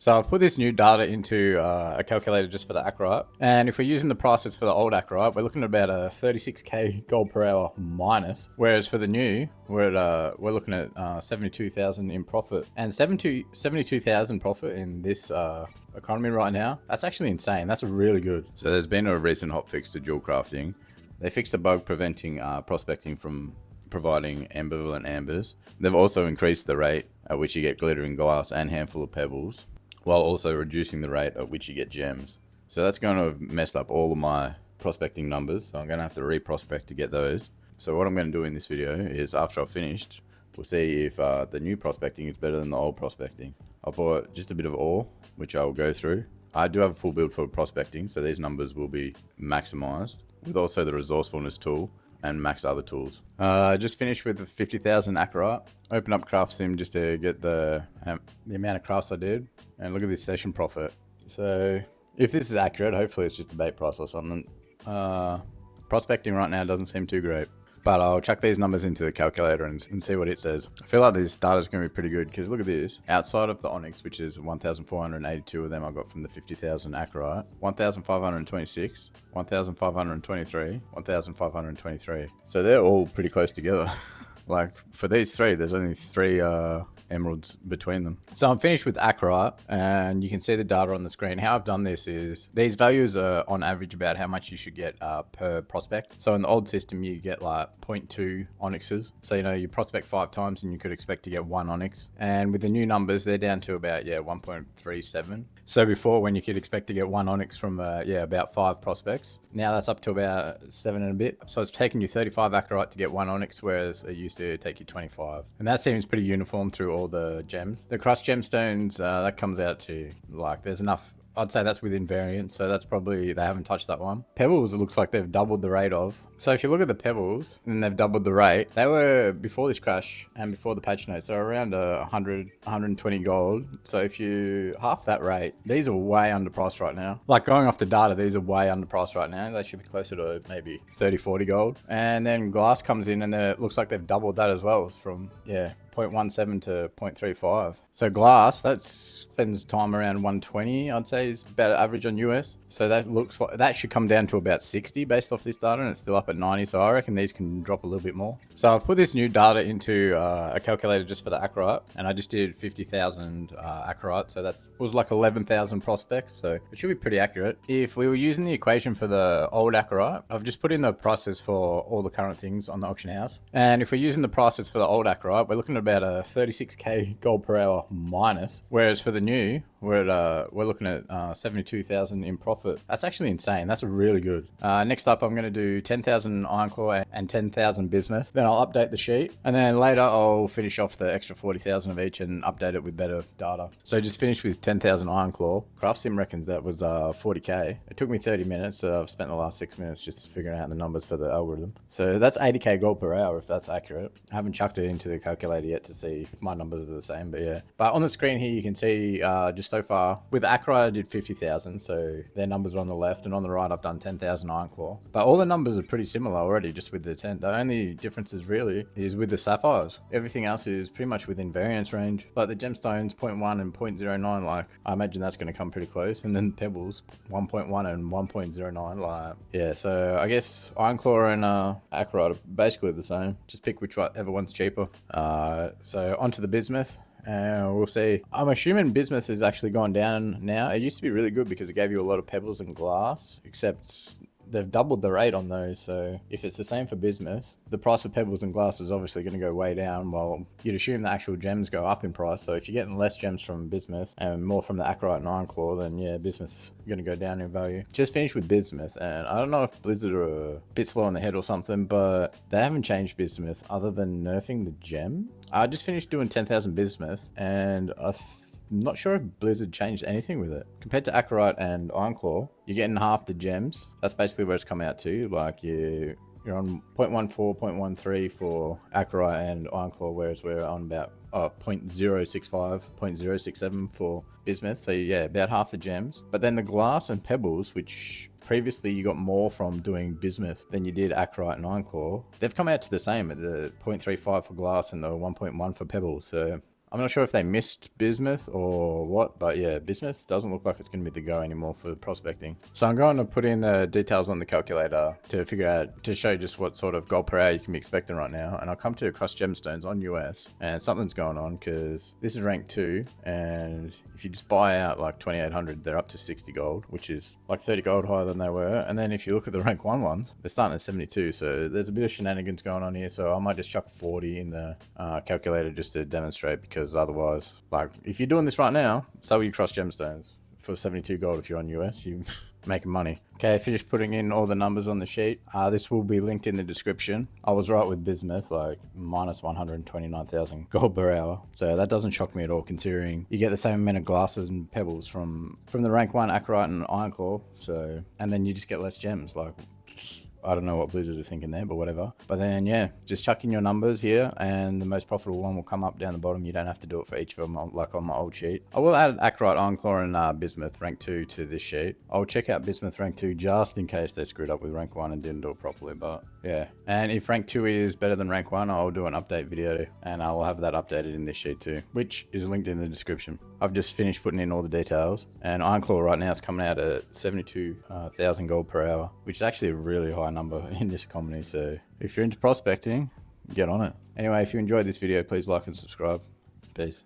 So I've put this new data into a calculator just for the Aqirite, and if we're using the prices for the old Aqirite, we're looking at about a 36k gold per hour minus, whereas for the new, we're looking at 72,000 in profit, and 72,000 profit in this economy right now. That's actually insane. That's really good. So there's been a recent hotfix to dual crafting. They fixed a bug preventing prospecting from providing ambivalent ambers. They've also increased the rate at which you get glittering glass and handful of pebbles, while also reducing the rate at which you get gems. So that's going to have messed up all of my prospecting numbers, so I'm going to have to re-prospect to get those. So what I'm going to do in this video is, after I've finished, we'll see if the new prospecting is better than the old prospecting. I bought just a bit of ore, which I'll go through. I do have a full build for prospecting, so these numbers will be maximized, with also the resourcefulness tool and max other tools. Just finished with the 50,000 Aqirite. Open up Craft Sim just to get the amount of crafts I did, and look at this session profit. So if this is accurate, hopefully it's just a bait price or something. Prospecting right now doesn't seem too great, but I'll chuck these numbers into the calculator and see what it says. I feel like this data is going to be pretty good, because look at this. Outside of the Onyx, which is 1,482 of them I got from the 50,000 Aqirite, 1,526, 1,523, 1,523. So they're all pretty close together. Like for these three, there's only three emeralds between them. So I'm finished with Aqirite, and you can see the data on the screen. How I've done this is, these values are on average about how much you should get per prospect. So in the old system, you get like 0.2 onyxes. So, you know, you prospect 5 times and you could expect to get 1 onyx. And with the new numbers, they're down to about, 1.37. So before, when you could expect to get 1 onyx from, about 5 prospects, now that's up to about 7 and a bit. So it's taken you 35 Aqirite to get 1 onyx, whereas it used to take you 25. And that seems pretty uniform through all the gems. The crushed gemstones, that comes out to, like, there's enough. I'd say that's within variance, so that's probably, they haven't touched that one. Pebbles, it looks like they've doubled the rate of. So if you look at the pebbles, and they've doubled the rate, they were, before this crash and before the patch notes, so around 120 gold. So if you half that rate, these are way underpriced right now. Like, going off the data, these are way underpriced right now. They should be closer to maybe 30, 40 gold. And then glass comes in, and it looks like they've doubled that as well. It's from, 0.17 to 0.35. So glass, that spends time around 120, I'd say, is about average on US. So that looks like that should come down to about 60 based off this data, and it's still up at 90. So I reckon these can drop a little bit more. So I've put this new data into a calculator just for the Aqirite, and I just did 50,000 Aqirite. So that was like 11,000 prospects. So it should be pretty accurate. If we were using the equation for the old Aqirite, I've just put in the prices for all the current things on the auction house. And if we're using the prices for the old Aqirite, we're looking at about a 36k gold per hour minus, whereas for the new, we're looking at 72,000 in profit. That's actually insane. That's really good. Next up, I'm going to do 10,000 Ironclaw and 10,000 Bismuth. Then I'll update the sheet, and then later I'll finish off the extra 40,000 of each and update it with better data. So just finished with 10,000 Ironclaw. Craft Sim reckons that was 40k. It took me 30 minutes, so I've spent the last 6 minutes just figuring out the numbers for the algorithm. So that's 80k gold per hour, if that's accurate. I haven't chucked it into the calculator yet to see if my numbers are the same, but yeah. But on the screen here, you can see just so far, with Aqirite I did 50,000, so their numbers are on the left, and on the right I've done 10,000 Ironclaw. But all the numbers are pretty similar already, just with the 10. The only differences really is with the sapphires. Everything else is pretty much within variance range. Like the gemstones, 0.1 and 0.09, like I imagine that's going to come pretty close. And then pebbles, 1.1 and 1.09, like, yeah. So I guess Ironclaw and Aqirite are basically the same. Just pick whichever one's cheaper. So onto the Bismuth. We'll see. I'm assuming Bismuth has actually gone down now. It used to be really good because it gave you a lot of pebbles and glass, except they've doubled the rate on those. So if it's the same for Bismuth, the price of pebbles and glass is obviously going to go way down, while you'd assume the actual gems go up in price. So if you're getting less gems from Bismuth and more from the Aqirite and Ironclaw, then yeah, Bismuth's going to go down in value. Just finished with Bismuth, and I don't know if Blizzard are a bit slow on the head or something, but they haven't changed Bismuth other than nerfing the gem. I just finished doing 10,000 Bismuth, and I'm not sure if Blizzard changed anything with it. Compared to Aqirite and Ironclaw, you're getting half the gems. That's basically where it's come out to. Like you're on 0.14, 0.13 for Aqirite and Ironclaw, whereas we're on about 0.065, 0.067 for Bismuth. So yeah, about half the gems. But then the glass and pebbles, which previously you got more from doing Bismuth than you did Aqirite and Ironclaw, they've come out to the same at the 0.35 for glass and the 1.1 for pebbles. So I'm not sure if they missed bismuth or what, but yeah, bismuth doesn't look like it's going to be the go anymore for prospecting. So I'm going to put in the details on the calculator to figure out, to show just what sort of gold per hour you can be expecting right now. And I'll come to Crushed Gemstones on US, and something's going on because this is rank 2, and if you just buy out like 2800, they're up to 60 gold, which is like 30 gold higher than they were. And then if you look at the rank 1 ones, they're starting at 72, so there's a bit of shenanigans going on here. So I might just chuck 40 in the calculator just to demonstrate, because otherwise, like, if you're doing this right now, sell your Crushed Gemstones for 72 gold. If you're on US, you making money. Okay, I finished putting in all the numbers on the sheet. This will be linked in the description. I was right with bismuth, like minus 129,000 gold per hour. So that doesn't shock me at all, considering you get the same amount of glasses and pebbles from the rank 1 Aqirite and Ironclaw. So, and then you just get less gems. Like, I don't know what Blizzard are thinking there, but whatever. But then, yeah, just chuck in your numbers here, and the most profitable one will come up down the bottom. You don't have to do it for each of them, like on my old sheet. I will add Aqirite, Ironclaw, and Bismuth rank 2 to this sheet. I'll check out Bismuth rank 2 just in case they screwed up with rank 1 and didn't do it properly, but yeah. And if rank 2 is better than rank 1, I'll do an update video, and I'll have that updated in this sheet too, which is linked in the description. I've just finished putting in all the details, and Ironclaw right now is coming out at 72,000 gold per hour, which is actually a really high number in this economy. So if you're into prospecting, get on it. Anyway, if you enjoyed this video, please like and subscribe. Peace.